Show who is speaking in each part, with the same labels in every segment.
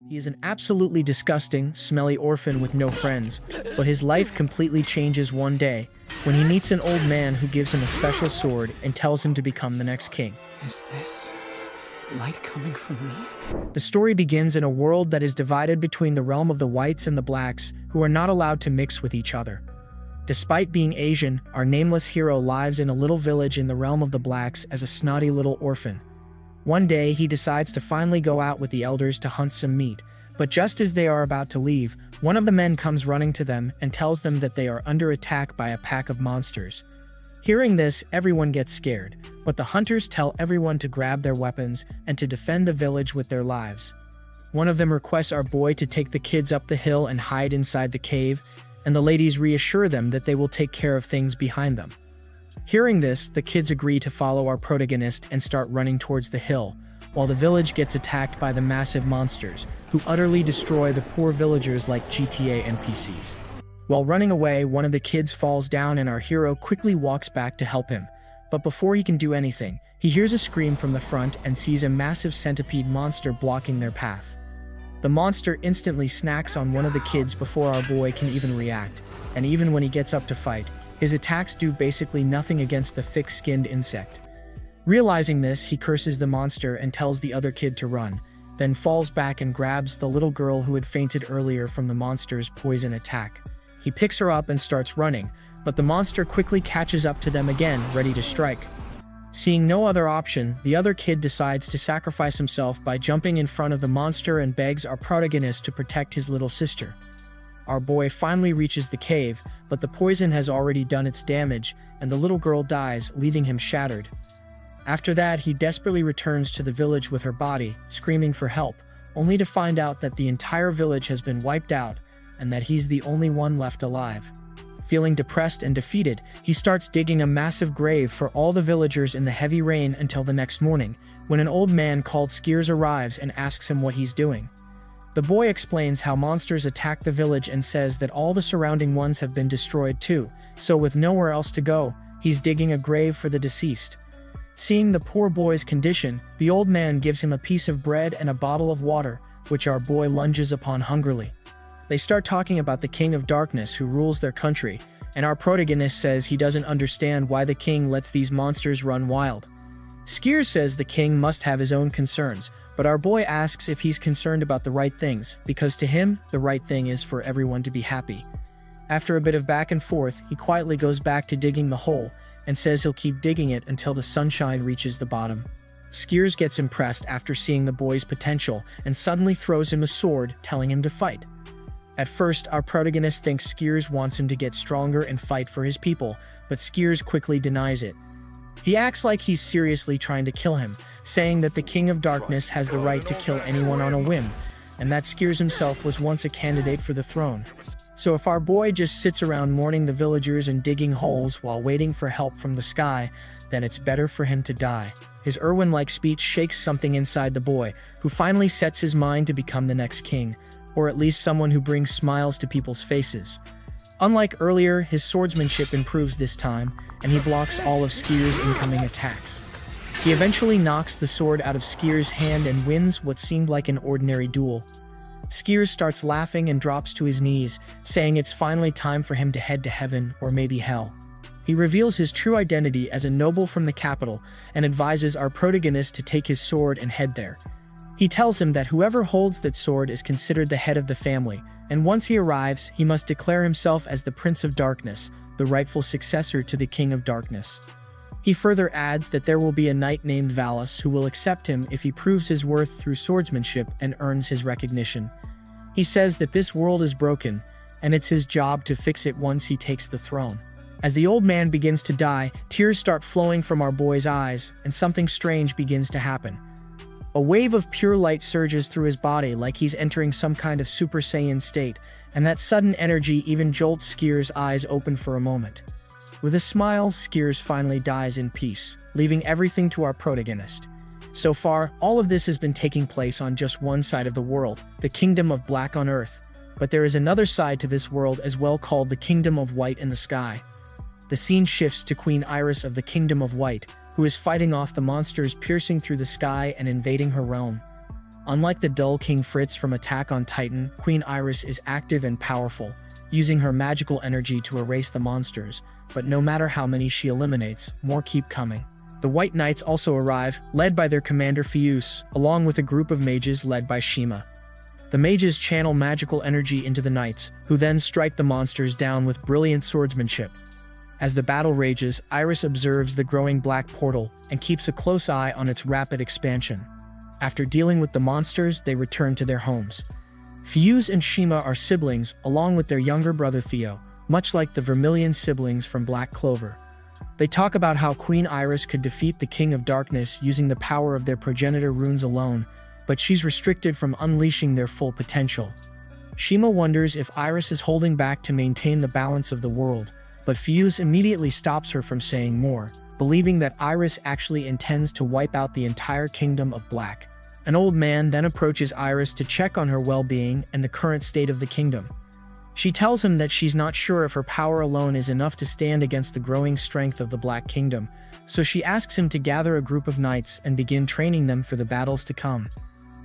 Speaker 1: He is an absolutely disgusting, smelly orphan with no friends, but his life completely changes one day when he meets an old man who gives him a special sword and tells him to become the next king.
Speaker 2: Is this light coming from me?
Speaker 1: The story begins in a world that is divided between the realm of the whites and the blacks, who are not allowed to mix with each other. Despite being Asian, our nameless hero lives in a little village in the realm of the blacks as a snotty little orphan. One day, he decides to finally go out with the elders to hunt some meat, but just as they are about to leave, one of the men comes running to them and tells them that they are under attack by a pack of monsters. Hearing this, everyone gets scared, but the hunters tell everyone to grab their weapons and to defend the village with their lives. One of them requests our boy to take the kids up the hill and hide inside the cave, and the ladies reassure them that they will take care of things behind them. Hearing this, the kids agree to follow our protagonist and start running towards the hill, while the village gets attacked by the massive monsters, who utterly destroy the poor villagers like GTA NPCs. While running away, one of the kids falls down and our hero quickly walks back to help him. But before he can do anything, he hears a scream from the front and sees a massive centipede monster blocking their path. The monster instantly snacks on one of the kids before our boy can even react, and even when he gets up to fight, his attacks do basically nothing against the thick-skinned insect. Realizing this, he curses the monster and tells the other kid to run, then falls back and grabs the little girl who had fainted earlier from the monster's poison attack. He picks her up and starts running, but the monster quickly catches up to them again, ready to strike. Seeing no other option, the other kid decides to sacrifice himself by jumping in front of the monster and begs our protagonist to protect his little sister. Our boy finally reaches the cave, but the poison has already done its damage, and the little girl dies, leaving him shattered. After that, he desperately returns to the village with her body, screaming for help, only to find out that the entire village has been wiped out, and that he's the only one left alive. Feeling depressed and defeated, he starts digging a massive grave for all the villagers in the heavy rain until the next morning, when an old man called Skiers arrives and asks him what he's doing. The boy explains how monsters attack the village and says that all the surrounding ones have been destroyed too, so with nowhere else to go, he's digging a grave for the deceased. Seeing the poor boy's condition, the old man gives him a piece of bread and a bottle of water, which our boy lunges upon hungrily. They start talking about the King of Darkness who rules their country, and our protagonist says he doesn't understand why the king lets these monsters run wild. Skiers says the king must have his own concerns, but our boy asks if he's concerned about the right things, because to him, the right thing is for everyone to be happy. After a bit of back and forth, he quietly goes back to digging the hole, and says he'll keep digging it until the sunshine reaches the bottom. Skiers gets impressed after seeing the boy's potential, and suddenly throws him a sword, telling him to fight. At first, our protagonist thinks Skiers wants him to get stronger and fight for his people, but Skiers quickly denies it. He acts like he's seriously trying to kill him, saying that the King of Darkness has the right to kill anyone on a whim, and that Skiers himself was once a candidate for the throne. So if our boy just sits around mourning the villagers and digging holes while waiting for help from the sky, then it's better for him to die. His Irwin-like speech shakes something inside the boy, who finally sets his mind to become the next king, or at least someone who brings smiles to people's faces. Unlike earlier, his swordsmanship improves this time, and he blocks all of Skiers' incoming attacks. He eventually knocks the sword out of Skiers' hand and wins what seemed like an ordinary duel. Skiers starts laughing and drops to his knees, saying it's finally time for him to head to heaven or maybe hell. He reveals his true identity as a noble from the capital and advises our protagonist to take his sword and head there. He tells him that whoever holds that sword is considered the head of the family, and once he arrives, he must declare himself as the Prince of Darkness, the rightful successor to the King of Darkness. He further adds that there will be a knight named Valus who will accept him if he proves his worth through swordsmanship and earns his recognition. He says that this world is broken, and it's his job to fix it once he takes the throne. As the old man begins to die, tears start flowing from our boy's eyes, and something strange begins to happen. A wave of pure light surges through his body like he's entering some kind of Super Saiyan state, and that sudden energy even jolts Skiers' eyes open for a moment. With a smile, Skiers finally dies in peace, leaving everything to our protagonist. So far, all of this has been taking place on just one side of the world, the Kingdom of Black on Earth. But there is another side to this world as well, called the Kingdom of White in the Sky. The scene shifts to Queen Iris of the Kingdom of White, who is fighting off the monsters piercing through the sky and invading her realm. Unlike the dull King Fritz from Attack on Titan, Queen Iris is active and powerful, using her magical energy to erase the monsters, but no matter how many she eliminates, more keep coming. The White Knights also arrive, led by their commander Fuse, along with a group of mages led by Shima. The mages channel magical energy into the knights, who then strike the monsters down with brilliant swordsmanship. As the battle rages, Iris observes the growing black portal and keeps a close eye on its rapid expansion. After dealing with the monsters, they return to their homes. Fuse and Shima are siblings, along with their younger brother Theo, much like the Vermilion siblings from Black Clover. They talk about how Queen Iris could defeat the King of Darkness using the power of their progenitor runes alone, but she's restricted from unleashing their full potential. Shima wonders if Iris is holding back to maintain the balance of the world, but Fuse immediately stops her from saying more, believing that Iris actually intends to wipe out the entire Kingdom of Black. An old man then approaches Iris to check on her well-being and the current state of the kingdom. She tells him that she's not sure if her power alone is enough to stand against the growing strength of the Black Kingdom, so she asks him to gather a group of knights and begin training them for the battles to come.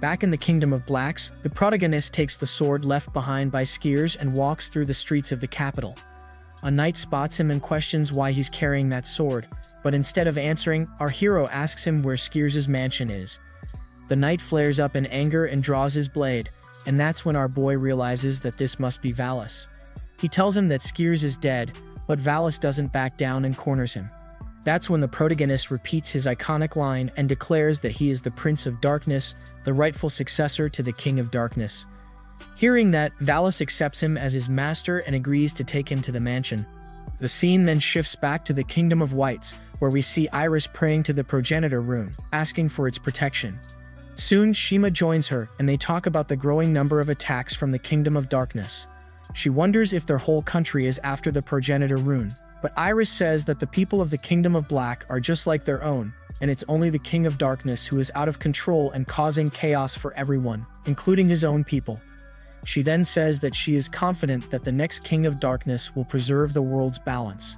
Speaker 1: Back in the Kingdom of Blacks, the protagonist takes the sword left behind by Skiers and walks through the streets of the capital. A knight spots him and questions why he's carrying that sword, but instead of answering, our hero asks him where Skiers' mansion is. The knight flares up in anger and draws his blade, and that's when our boy realizes that this must be Valis. He tells him that Skiers is dead, but Valis doesn't back down and corners him. That's when the protagonist repeats his iconic line and declares that he is the Prince of Darkness, the rightful successor to the King of Darkness. Hearing that, Valis accepts him as his master and agrees to take him to the mansion. The scene then shifts back to the Kingdom of Whites, where we see Iris praying to the progenitor rune, asking for its protection. Soon, Shima joins her, and they talk about the growing number of attacks from the Kingdom of Darkness. She wonders if their whole country is after the progenitor rune, but Iris says that the people of the Kingdom of Black are just like their own, and it's only the King of Darkness who is out of control and causing chaos for everyone, including his own people. She then says that she is confident that the next King of Darkness will preserve the world's balance.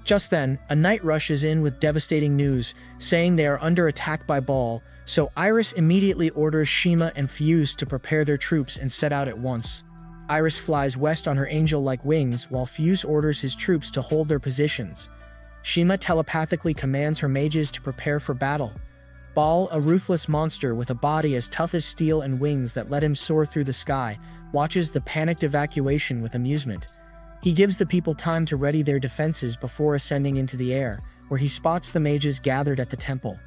Speaker 1: Just then, a knight rushes in with devastating news, saying they are under attack by Baal, so Iris immediately orders Shima and Fuse to prepare their troops and set out at once. Iris flies west on her angel-like wings while Fuse orders his troops to hold their positions. Shima telepathically commands her mages to prepare for battle. Baal, a ruthless monster with a body as tough as steel and wings that let him soar through the sky, watches the panicked evacuation with amusement. He gives the people time to ready their defenses before ascending into the air, where he spots the mages gathered at the temple.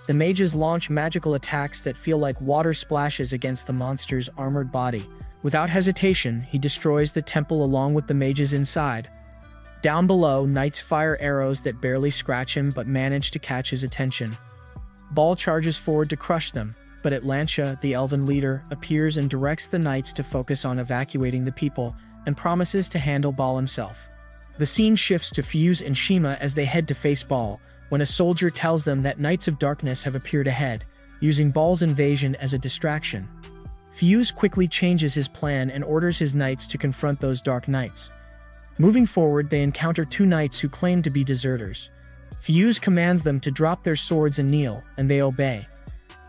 Speaker 1: The mages launch magical attacks that feel like water splashes against the monster's armored body. Without hesitation, he destroys the temple along with the mages inside. Down below, knights fire arrows that barely scratch him but manage to catch his attention. Baal charges forward to crush them, but Atlantia, the elven leader, appears and directs the knights to focus on evacuating the people and promises to handle Baal himself. The scene shifts to Fuse and Shima as they head to face Baal, when a soldier tells them that Knights of Darkness have appeared ahead, using Baal's invasion as a distraction. Fuse quickly changes his plan and orders his knights to confront those Dark Knights. Moving forward, they encounter two knights who claim to be deserters. Fuse commands them to drop their swords and kneel, and they obey.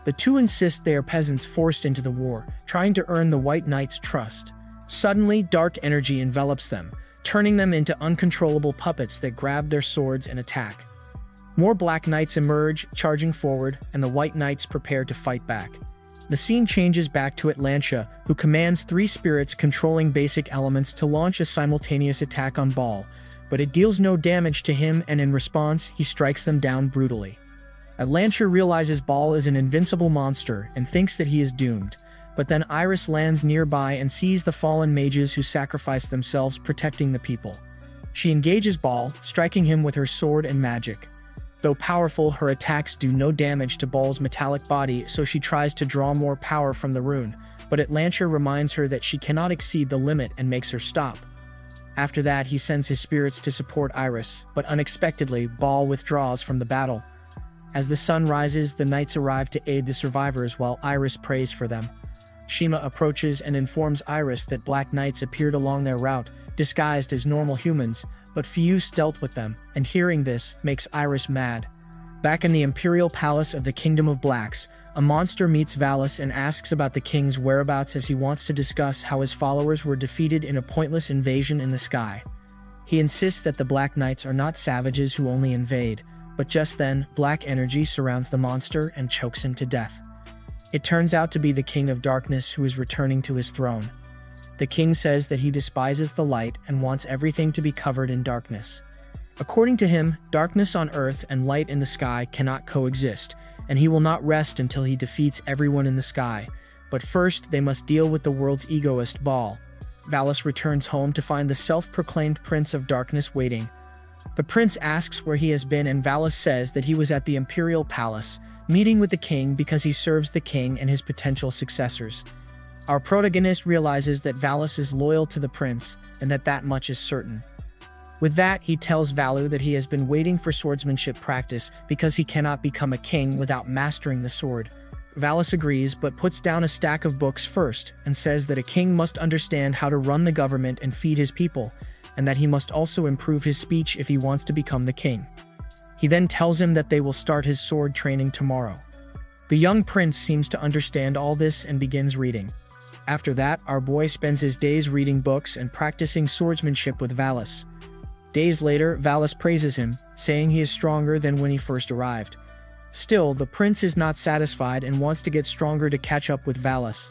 Speaker 1: The two insist they are peasants forced into the war, trying to earn the White Knight's trust. Suddenly, dark energy envelops them, turning them into uncontrollable puppets that grab their swords and attack. More Black Knights emerge, charging forward, and the White Knights prepare to fight back. The scene changes back to Atlantia, who commands three spirits controlling basic elements to launch a simultaneous attack on Baal, but it deals no damage to him, and in response, he strikes them down brutally. Atlantia realizes Baal is an invincible monster and thinks that he is doomed, but then Iris lands nearby and sees the fallen mages who sacrifice themselves protecting the people. She engages Baal, striking him with her sword and magic. Though powerful, her attacks do no damage to Baal's metallic body, so she tries to draw more power from the rune, but Atlantia reminds her that she cannot exceed the limit and makes her stop. After that, he sends his spirits to support Iris, but unexpectedly, Baal withdraws from the battle. As the sun rises, the knights arrive to aid the survivors while Iris prays for them. Shima approaches and informs Iris that Black Knights appeared along their route, disguised as normal humans, but Fuse dealt with them, and hearing this makes Iris mad. Back in the Imperial Palace of the Kingdom of Blacks, a monster meets Valis and asks about the king's whereabouts as he wants to discuss how his followers were defeated in a pointless invasion in the sky. He insists that the Black Knights are not savages who only invade, but just then, black energy surrounds the monster and chokes him to death. It turns out to be the King of Darkness who is returning to his throne. The king says that he despises the light and wants everything to be covered in darkness. According to him, darkness on earth and light in the sky cannot coexist, and he will not rest until he defeats everyone in the sky. But first, they must deal with the world's egoist, Baal. Valis returns home to find the self-proclaimed Prince of Darkness waiting. The prince asks where he has been, and Valis says that he was at the Imperial Palace, meeting with the king because he serves the king and his potential successors. Our protagonist realizes that Valis is loyal to the prince, and that much is certain. With that, he tells Valu that he has been waiting for swordsmanship practice because he cannot become a king without mastering the sword. Valis agrees but puts down a stack of books first and says that a king must understand how to run the government and feed his people, and that he must also improve his speech if he wants to become the king. He then tells him that they will start his sword training tomorrow. The young prince seems to understand all this and begins reading. After that, our boy spends his days reading books and practicing swordsmanship with Valis. Days later, Valis praises him, saying he is stronger than when he first arrived. Still, the prince is not satisfied and wants to get stronger to catch up with Valis.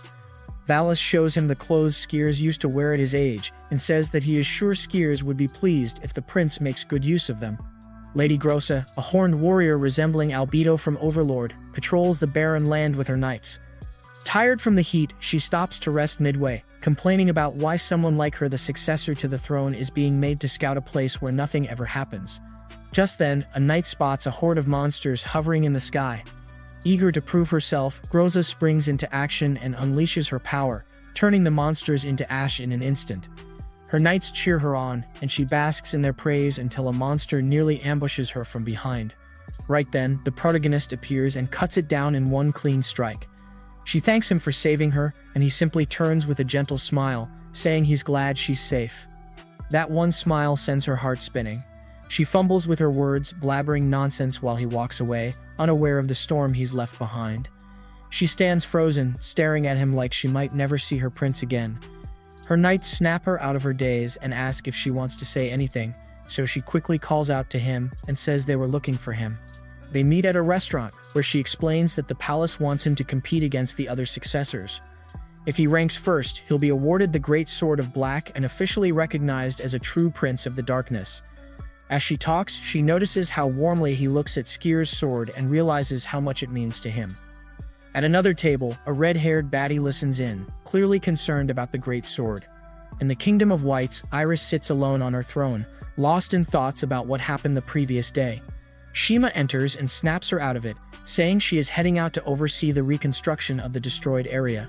Speaker 1: Valis shows him the clothes Skiers used to wear at his age and says that he is sure Skiers would be pleased if the prince makes good use of them. Lady Grossa, a horned warrior resembling Albedo from Overlord, patrols the barren land with her knights. Tired from the heat, she stops to rest midway, complaining about why someone like her, the successor to the throne, is being made to scout a place where nothing ever happens. Just then, a knight spots a horde of monsters hovering in the sky. Eager to prove herself, Groza springs into action and unleashes her power, turning the monsters into ash in an instant. Her knights cheer her on, and she basks in their praise until a monster nearly ambushes her from behind. Right then, the protagonist appears and cuts it down in one clean strike. She thanks him for saving her, and he simply turns with a gentle smile, saying he's glad she's safe. That one smile sends her heart spinning. She fumbles with her words, blabbering nonsense while he walks away, unaware of the storm he's left behind. She stands frozen, staring at him like she might never see her prince again. Her knights snap her out of her daze and ask if she wants to say anything, so she quickly calls out to him and says they were looking for him. They meet at a restaurant, where she explains that the palace wants him to compete against the other successors. If he ranks first, he'll be awarded the Great Sword of Black and officially recognized as a true Prince of the Darkness. As she talks, she notices how warmly he looks at Skier's sword and realizes how much it means to him. At another table, a red-haired baddie listens in, clearly concerned about the Great Sword. In the Kingdom of Whites, Iris sits alone on her throne, lost in thoughts about what happened the previous day. Shima enters and snaps her out of it, saying she is heading out to oversee the reconstruction of the destroyed area.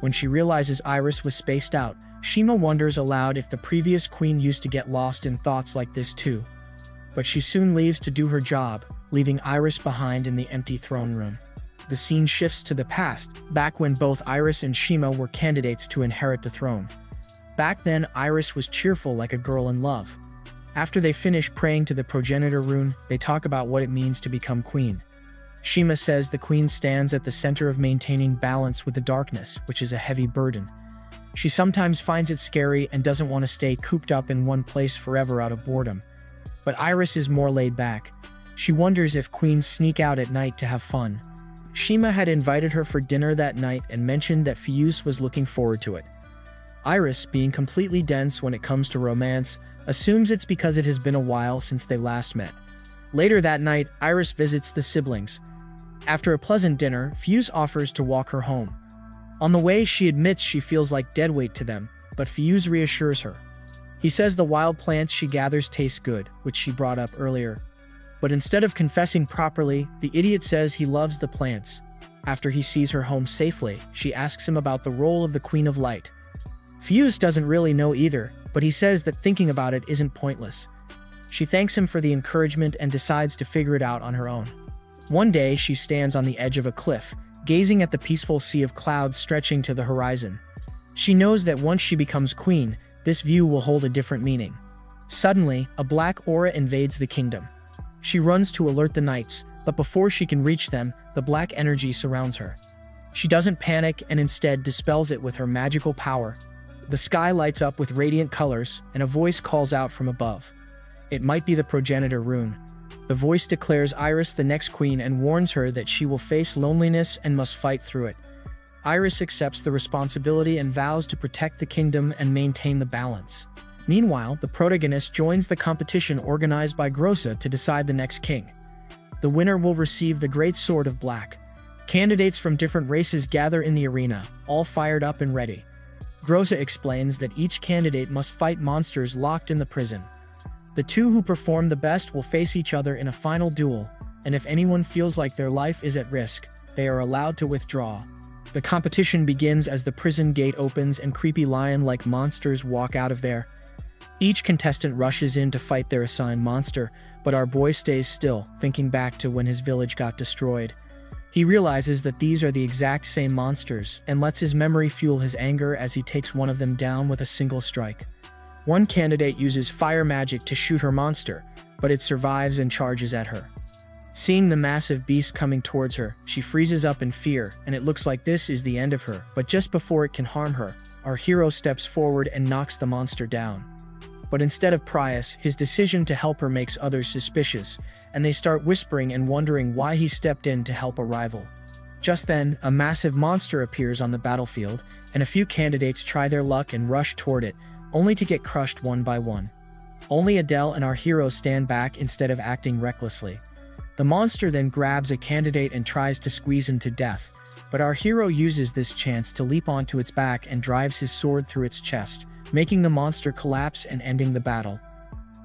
Speaker 1: When she realizes Iris was spaced out, Shima wonders aloud if the previous queen used to get lost in thoughts like this too. But she soon leaves to do her job, leaving Iris behind in the empty throne room. The scene shifts to the past, back when both Iris and Shima were candidates to inherit the throne. Back then, Iris was cheerful like a girl in love. After they finish praying to the progenitor rune, they talk about what it means to become queen. Shima says the queen stands at the center of maintaining balance with the darkness, which is a heavy burden. She sometimes finds it scary and doesn't want to stay cooped up in one place forever out of boredom. But Iris is more laid back. She wonders if queens sneak out at night to have fun. Shima had invited her for dinner that night and mentioned that Fiyus was looking forward to it. Iris, being completely dense when it comes to romance, assumes it's because it has been a while since they last met. Later that night, Iris visits the siblings. After a pleasant dinner, Fiyus offers to walk her home. On the way, she admits she feels like deadweight to them, but Fiyus reassures her. He says the wild plants she gathers taste good, which she brought up earlier. But instead of confessing properly, the idiot says he loves the plants. After he sees her home safely, she asks him about the role of the Queen of Light. Fiyus doesn't really know either, but he says that thinking about it isn't pointless. She thanks him for the encouragement and decides to figure it out on her own. One day, she stands on the edge of a cliff, gazing at the peaceful sea of clouds stretching to the horizon. She knows that once she becomes queen, this view will hold a different meaning. Suddenly, a black aura invades the kingdom. She runs to alert the knights, but before she can reach them, the black energy surrounds her. She doesn't panic and instead dispels it with her magical power. The sky lights up with radiant colors, and a voice calls out from above. It might be the progenitor rune. The voice declares Iris the next queen and warns her that she will face loneliness and must fight through it. Iris accepts the responsibility and vows to protect the kingdom and maintain the balance. Meanwhile, the protagonist joins the competition organized by Groza to decide the next king. The winner will receive the Great Sword of Black. Candidates from different races gather in the arena, all fired up and ready. Groza explains that each candidate must fight monsters locked in the prison. The two who perform the best will face each other in a final duel, and if anyone feels like their life is at risk, they are allowed to withdraw. The competition begins as the prison gate opens and creepy lion-like monsters walk out of there. Each contestant rushes in to fight their assigned monster, but our boy stays still, thinking back to when his village got destroyed. He realizes that these are the exact same monsters, and lets his memory fuel his anger as he takes one of them down with a single strike. One candidate uses fire magic to shoot her monster, but it survives and charges at her. Seeing the massive beast coming towards her, she freezes up in fear, and it looks like this is the end of her. But just before it can harm her, our hero steps forward and knocks the monster down. But instead of Prius, his decision to help her makes others suspicious, and they start whispering and wondering why he stepped in to help a rival. Just then, a massive monster appears on the battlefield, and a few candidates try their luck and rush toward it, only to get crushed one by one. Only Adele and our hero stand back instead of acting recklessly. The monster then grabs a candidate and tries to squeeze him to death, but our hero uses this chance to leap onto its back and drives his sword through its chest, making the monster collapse and ending the battle.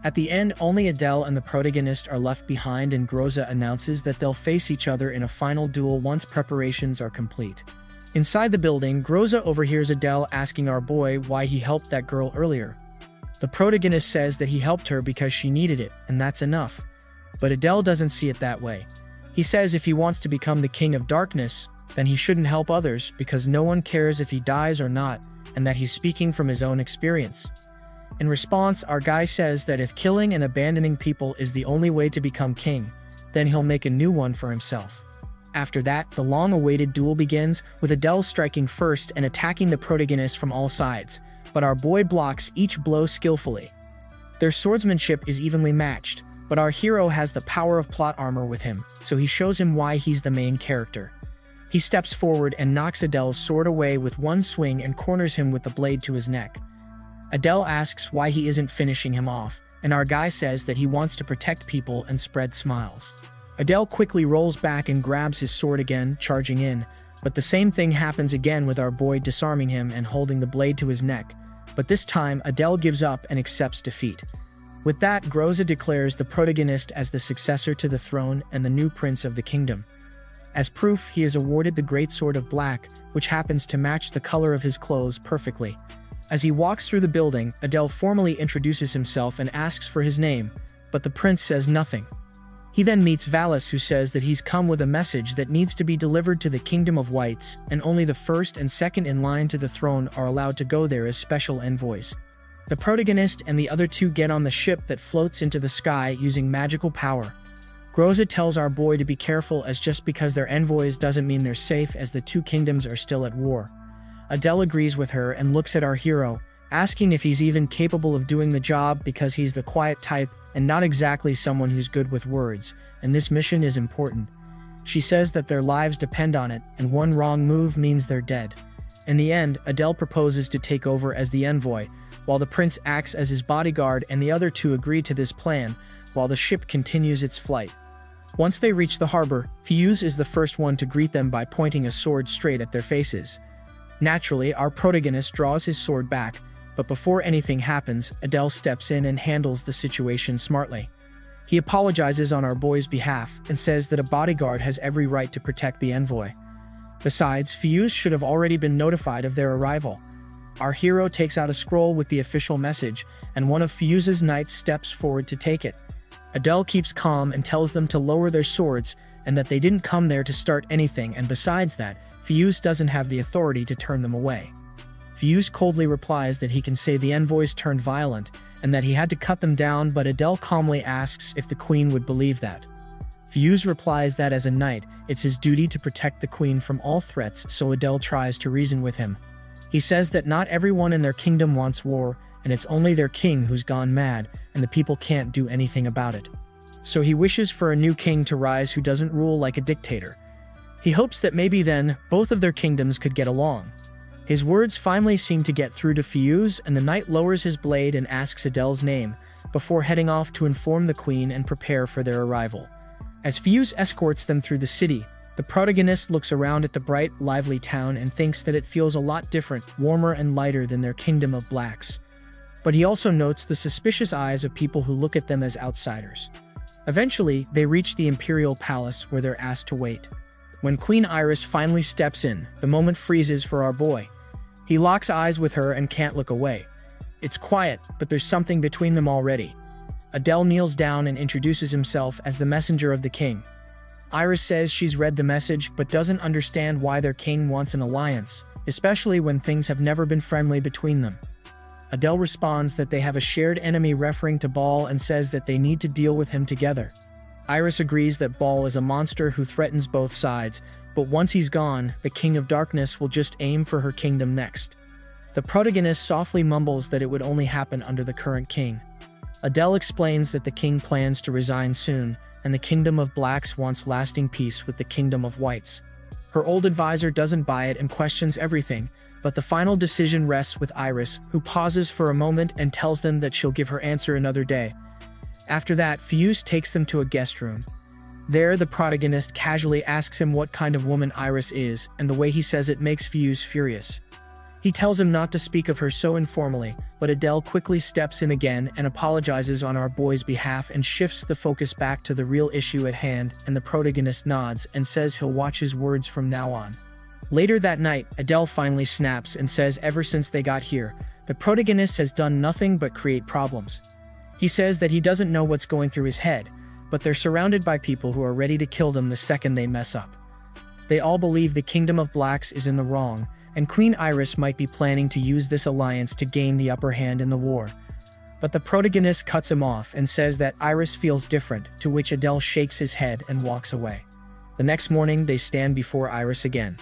Speaker 1: At the end, only Adele and the protagonist are left behind, and Groza announces that they'll face each other in a final duel once preparations are complete. Inside the building, Groza overhears Adele asking our boy why he helped that girl earlier. The protagonist says that he helped her because she needed it, and that's enough. But Adele doesn't see it that way. He says if he wants to become the king of darkness, then he shouldn't help others because no one cares if he dies or not, and that he's speaking from his own experience. In response, our guy says that if killing and abandoning people is the only way to become king, then he'll make a new one for himself. After that, the long-awaited duel begins, with Adele striking first and attacking the protagonist from all sides, but our boy blocks each blow skillfully. Their swordsmanship is evenly matched, but our hero has the power of plot armor with him, so he shows him why he's the main character. He steps forward and knocks Adele's sword away with one swing and corners him with the blade to his neck. Adele asks why he isn't finishing him off, and our guy says that he wants to protect people and spread smiles. Adele quickly rolls back and grabs his sword again, charging in, but the same thing happens again with our boy disarming him and holding the blade to his neck, but this time Adele gives up and accepts defeat. With that, Groza declares the protagonist as the successor to the throne and the new prince of the kingdom. As proof, he is awarded the Great Sword of Black, which happens to match the color of his clothes perfectly. As he walks through the building, Adele formally introduces himself and asks for his name, but the prince says nothing. He then meets Valis, who says that he's come with a message that needs to be delivered to the Kingdom of Whites, and only the first and second in line to the throne are allowed to go there as special envoys. The protagonist and the other two get on the ship that floats into the sky using magical power. Groza tells our boy to be careful, as just because they're envoys doesn't mean they're safe, as the two kingdoms are still at war. Adele agrees with her and looks at our hero, asking if he's even capable of doing the job because he's the quiet type and not exactly someone who's good with words, and this mission is important. She says that their lives depend on it, and one wrong move means they're dead. In the end, Adele proposes to take over as the envoy, while the prince acts as his bodyguard, and the other two agree to this plan, while the ship continues its flight. Once they reach the harbor, Fuse is the first one to greet them by pointing a sword straight at their faces. Naturally, our protagonist draws his sword back, but before anything happens, Adele steps in and handles the situation smartly. He apologizes on our boy's behalf and says that a bodyguard has every right to protect the envoy. Besides, Fuse should have already been notified of their arrival. Our hero takes out a scroll with the official message, and one of Fuse's knights steps forward to take it. Adele keeps calm and tells them to lower their swords, and that they didn't come there to start anything, and besides that, Fuse doesn't have the authority to turn them away. Fuse coldly replies that he can say the envoys turned violent, and that he had to cut them down, but Adele calmly asks if the queen would believe that. Fuse replies that as a knight, It's his duty to protect the queen from all threats, so Adel tries to reason with him. He says that not everyone in their kingdom wants war, and it's only their king who's gone mad, and the people can't do anything about it. So he wishes for a new king to rise who doesn't rule like a dictator. He hopes that maybe then, both of their kingdoms could get along. His words finally seem to get through to Fiyuz, and the knight lowers his blade and asks Adel's name, before heading off to inform the queen and prepare for their arrival. As Fiyuz escorts them through the city, the protagonist looks around at the bright, lively town and thinks that it feels a lot different, warmer and lighter than their kingdom of blacks. But he also notes the suspicious eyes of people who look at them as outsiders. Eventually, they reach the imperial palace where they're asked to wait. When Queen Iris finally steps in, the moment freezes for our boy. He locks eyes with her and can't look away. It's quiet, but there's something between them already. Adel kneels down and introduces himself as the messenger of the king. Iris says she's read the message but doesn't understand why their king wants an alliance, especially when things have never been friendly between them. Adel responds that they have a shared enemy referring to Baal and says that they need to deal with him together. Iris agrees that Baal is a monster who threatens both sides, but once he's gone, the King of Darkness will just aim for her kingdom next. The protagonist softly mumbles that it would only happen under the current king. Adel explains that the king plans to resign soon, and the Kingdom of Blacks wants lasting peace with the Kingdom of Whites. Her old advisor doesn't buy it and questions everything, but the final decision rests with Iris, who pauses for a moment and tells them that she'll give her answer another day. After that, Fiyuz takes them to a guest room. There, the protagonist casually asks him what kind of woman Iris is, and the way he says it makes Fiyuz furious. He tells him not to speak of her so informally, but Adel quickly steps in again and apologizes on our boy's behalf and shifts the focus back to the real issue at hand, and the protagonist nods and says he'll watch his words from now on. Later that night, Adel finally snaps and says ever since they got here, the protagonist has done nothing but create problems. He says that he doesn't know what's going through his head, but they're surrounded by people who are ready to kill them the second they mess up. They all believe the Kingdom of Blacks is in the wrong, and Queen Iris might be planning to use this alliance to gain the upper hand in the war. But the protagonist cuts him off and says that Iris feels different, to which Adel shakes his head and walks away. The next morning, they stand before Iris again.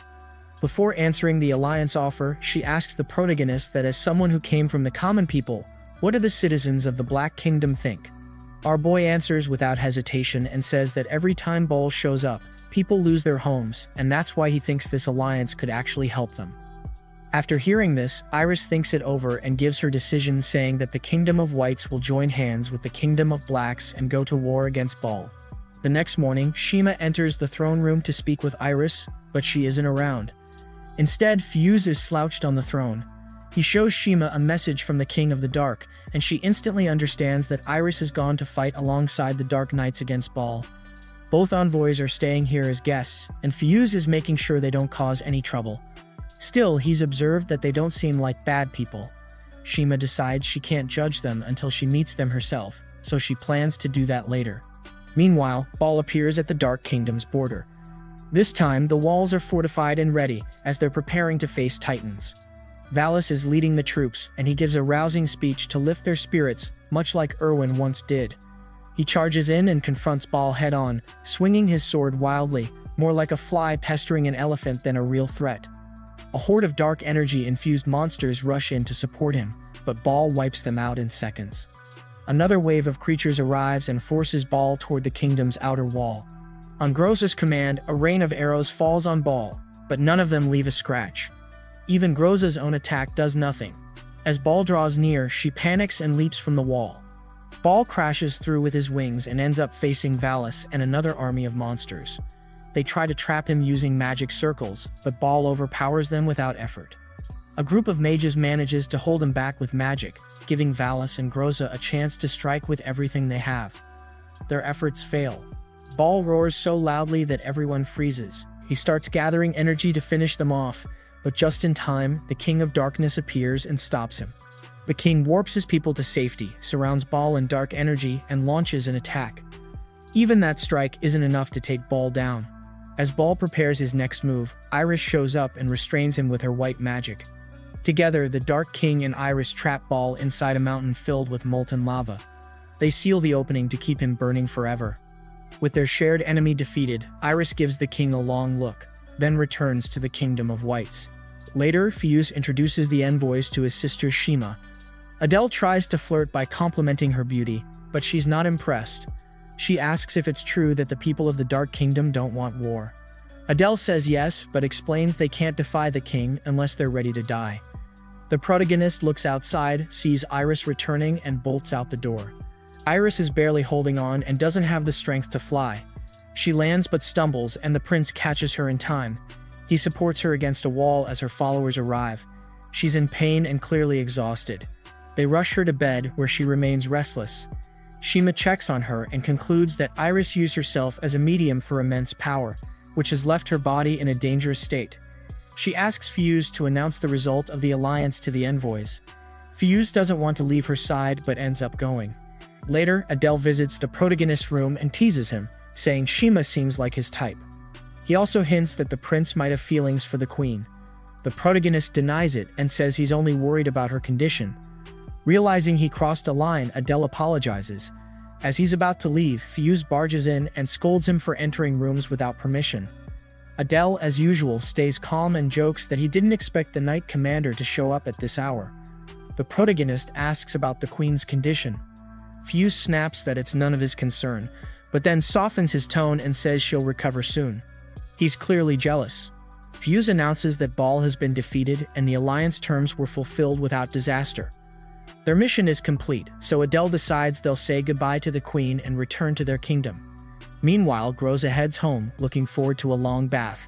Speaker 1: Before answering the alliance offer, she asks the protagonist that as someone who came from the common people, what do the citizens of the Black Kingdom think? Our boy answers without hesitation and says that every time Baal shows up, people lose their homes, and that's why he thinks this alliance could actually help them. After hearing this, Iris thinks it over and gives her decision, saying that the Kingdom of Whites will join hands with the Kingdom of Blacks and go to war against Baal. The next morning, Shima enters the throne room to speak with Iris, but she isn't around. Instead, Fiyuz is slouched on the throne. He shows Shima a message from the King of the Dark, and she instantly understands that Iris has gone to fight alongside the Dark Knights against Baal. Both envoys are staying here as guests, and Fiyuz is making sure they don't cause any trouble. Still, he's observed that they don't seem like bad people. Shima decides she can't judge them until she meets them herself, so she plans to do that later. Meanwhile, Baal appears at the Dark Kingdom's border. This time, the walls are fortified and ready, as they're preparing to face Titans. Valis is leading the troops, and he gives a rousing speech to lift their spirits, much like Erwin once did. He charges in and confronts Baal head-on, swinging his sword wildly, more like a fly pestering an elephant than a real threat. A horde of dark energy-infused monsters rush in to support him, but Baal wipes them out in seconds. Another wave of creatures arrives and forces Baal toward the kingdom's outer wall. On Groza's command, a rain of arrows falls on Baal, but none of them leave a scratch. Even Groza's own attack does nothing. As Baal draws near, she panics and leaps from the wall. Baal crashes through with his wings and ends up facing Valis and another army of monsters. They try to trap him using magic circles, but Baal overpowers them without effort. A group of mages manages to hold him back with magic, giving Valis and Groza a chance to strike with everything they have. Their efforts fail. Baal roars so loudly that everyone freezes. He starts gathering energy to finish them off, but just in time, the King of Darkness appears and stops him. The king warps his people to safety, surrounds Baal in dark energy, and launches an attack. Even that strike isn't enough to take Baal down. As Baal prepares his next move, Iris shows up and restrains him with her white magic. Together, the Dark King and Iris trap Baal inside a mountain filled with molten lava. They seal the opening to keep him burning forever. With their shared enemy defeated, Iris gives the king a long look, then returns to the Kingdom of Whites. Later, Fiyus introduces the envoys to his sister Shima. Adele tries to flirt by complimenting her beauty, but she's not impressed. She asks if it's true that the people of the Dark Kingdom don't want war. Adele says yes, but explains they can't defy the king unless they're ready to die. The protagonist looks outside, sees Iris returning, and bolts out the door. Iris is barely holding on and doesn't have the strength to fly. She lands but stumbles, and the prince catches her in time. He supports her against a wall as her followers arrive. She's in pain and clearly exhausted. They rush her to bed, where she remains restless. Shima checks on her and concludes that Iris used herself as a medium for immense power, which has left her body in a dangerous state. She asks Fiyus to announce the result of the alliance to the envoys. Fiyus doesn't want to leave her side but ends up going. Later, Adele visits the protagonist's room and teases him, saying Shima seems like his type. He also hints that the prince might have feelings for the queen. The protagonist denies it and says he's only worried about her condition. Realizing he crossed a line, Adele apologizes. As he's about to leave, Fiyus barges in and scolds him for entering rooms without permission. Adele, as usual, stays calm and jokes that he didn't expect the Knight Commander to show up at this hour. The protagonist asks about the queen's condition. Fiyus snaps that it's none of his concern, but then softens his tone and says she'll recover soon. He's clearly jealous. Fiyus announces that Baal has been defeated and the alliance terms were fulfilled without disaster. Their mission is complete, so Adele decides they'll say goodbye to the queen and return to their kingdom. Meanwhile, Groza heads home, looking forward to a long bath.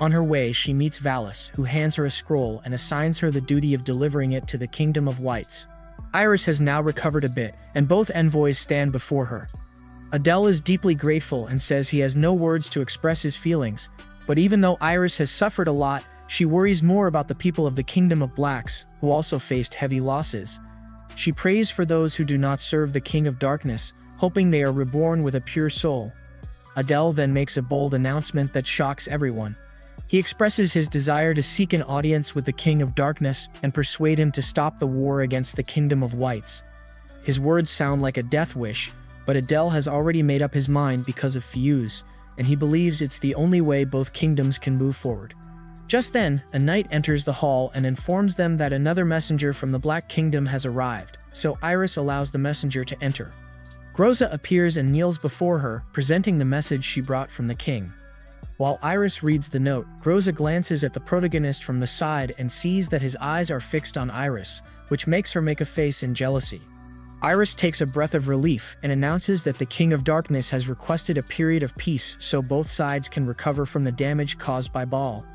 Speaker 1: On her way, she meets Valis, who hands her a scroll and assigns her the duty of delivering it to the Kingdom of Whites. Iris has now recovered a bit, and both envoys stand before her. Adele is deeply grateful and says he has no words to express his feelings, but even though Iris has suffered a lot, she worries more about the people of the Kingdom of Blacks, who also faced heavy losses. She prays for those who do not serve the King of Darkness, hoping they are reborn with a pure soul. Adele then makes a bold announcement that shocks everyone. He expresses his desire to seek an audience with the King of Darkness and persuade him to stop the war against the Kingdom of Whites. His words sound like a death wish, but Adele has already made up his mind because of Fiyus, and he believes it's the only way both kingdoms can move forward. Just then, a knight enters the hall and informs them that another messenger from the Black Kingdom has arrived, so Iris allows the messenger to enter. Groza appears and kneels before her, presenting the message she brought from the king. While Iris reads the note, Groza glances at the protagonist from the side and sees that his eyes are fixed on Iris, which makes her make a face in jealousy. Iris takes a breath of relief and announces that the King of Darkness has requested a period of peace so both sides can recover from the damage caused by Baal.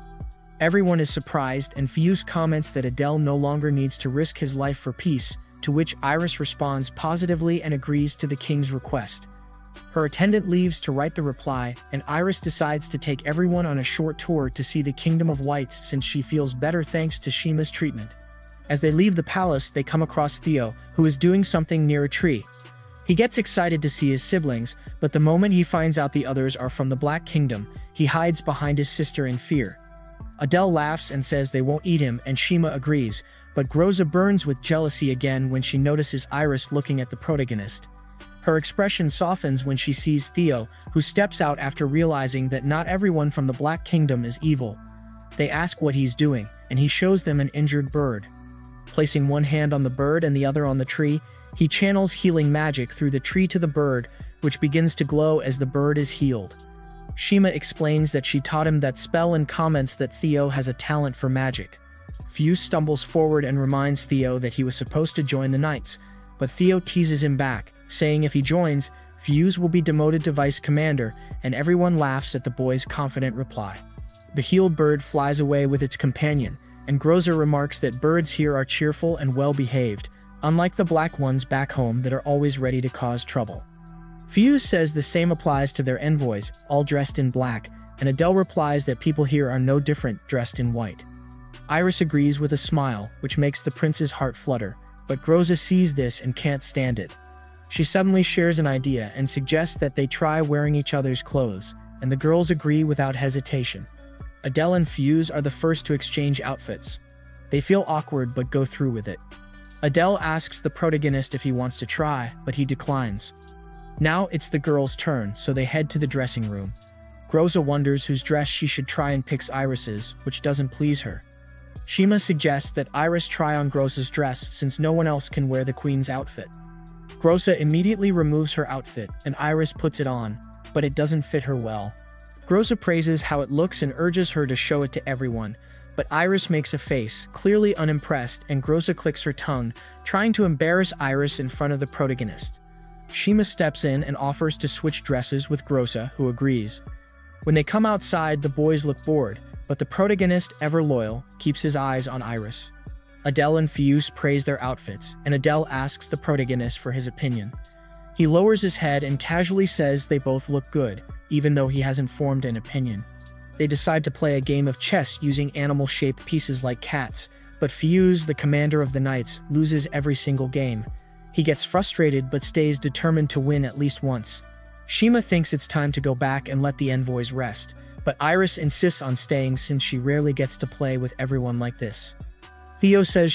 Speaker 1: Everyone is surprised, and Fiyus comments that Adele no longer needs to risk his life for peace, to which Iris responds positively and agrees to the king's request. Her attendant leaves to write the reply, and Iris decides to take everyone on a short tour to see the Kingdom of Whites since she feels better thanks to Shima's treatment. As they leave the palace, they come across Theo, who is doing something near a tree. He gets excited to see his siblings, but the moment he finds out the others are from the Black Kingdom, he hides behind his sister in fear. Adele laughs and says they won't eat him, and Shima agrees, but Groza burns with jealousy again when she notices Iris looking at the protagonist. Her expression softens when she sees Theo, who steps out after realizing that not everyone from the Black Kingdom is evil. They ask what he's doing, and he shows them an injured bird. Placing one hand on the bird and the other on the tree, he channels healing magic through the tree to the bird, which begins to glow as the bird is healed. Shima explains that she taught him that spell and comments that Theo has a talent for magic. Fiyus stumbles forward and reminds Theo that he was supposed to join the Knights, but Theo teases him back, saying if he joins, Fiyus will be demoted to vice commander, and everyone laughs at the boy's confident reply. The healed bird flies away with its companion, and Groza remarks that birds here are cheerful and well-behaved, unlike the black ones back home that are always ready to cause trouble. Fiyus says the same applies to their envoys, all dressed in black, and Adele replies that people here are no different, dressed in white. Iris agrees with a smile, which makes the prince's heart flutter, but Groza sees this and can't stand it. She suddenly shares an idea and suggests that they try wearing each other's clothes, and the girls agree without hesitation. Adele and Fiyus are the first to exchange outfits. They feel awkward but go through with it. Adele asks the protagonist if he wants to try, but he declines. Now it's the girls' turn, so they head to the dressing room. Groza wonders whose dress she should try and picks Iris's, which doesn't please her. Shima suggests that Iris try on Groza's dress since no one else can wear the queen's outfit. Groza immediately removes her outfit, and Iris puts it on, but it doesn't fit her well. Groza praises how it looks and urges her to show it to everyone, but Iris makes a face, clearly unimpressed, and Groza clicks her tongue, trying to embarrass Iris in front of the protagonist. Shima steps in and offers to switch dresses with Groza, who agrees. When they come outside, the boys look bored, but the protagonist, ever loyal, keeps his eyes on Iris. Adele and Fuse praise their outfits, and Adele asks the protagonist for his opinion. He lowers his head and casually says they both look good, even though he hasn't formed an opinion. They decide to play a game of chess using animal-shaped pieces like cats, but Fuse, the commander of the Knights, loses every single game. He gets frustrated but stays determined to win at least once. Shima thinks it's time to go back and let the envoys rest, but Iris insists on staying since she rarely gets to play with everyone like this. Theo says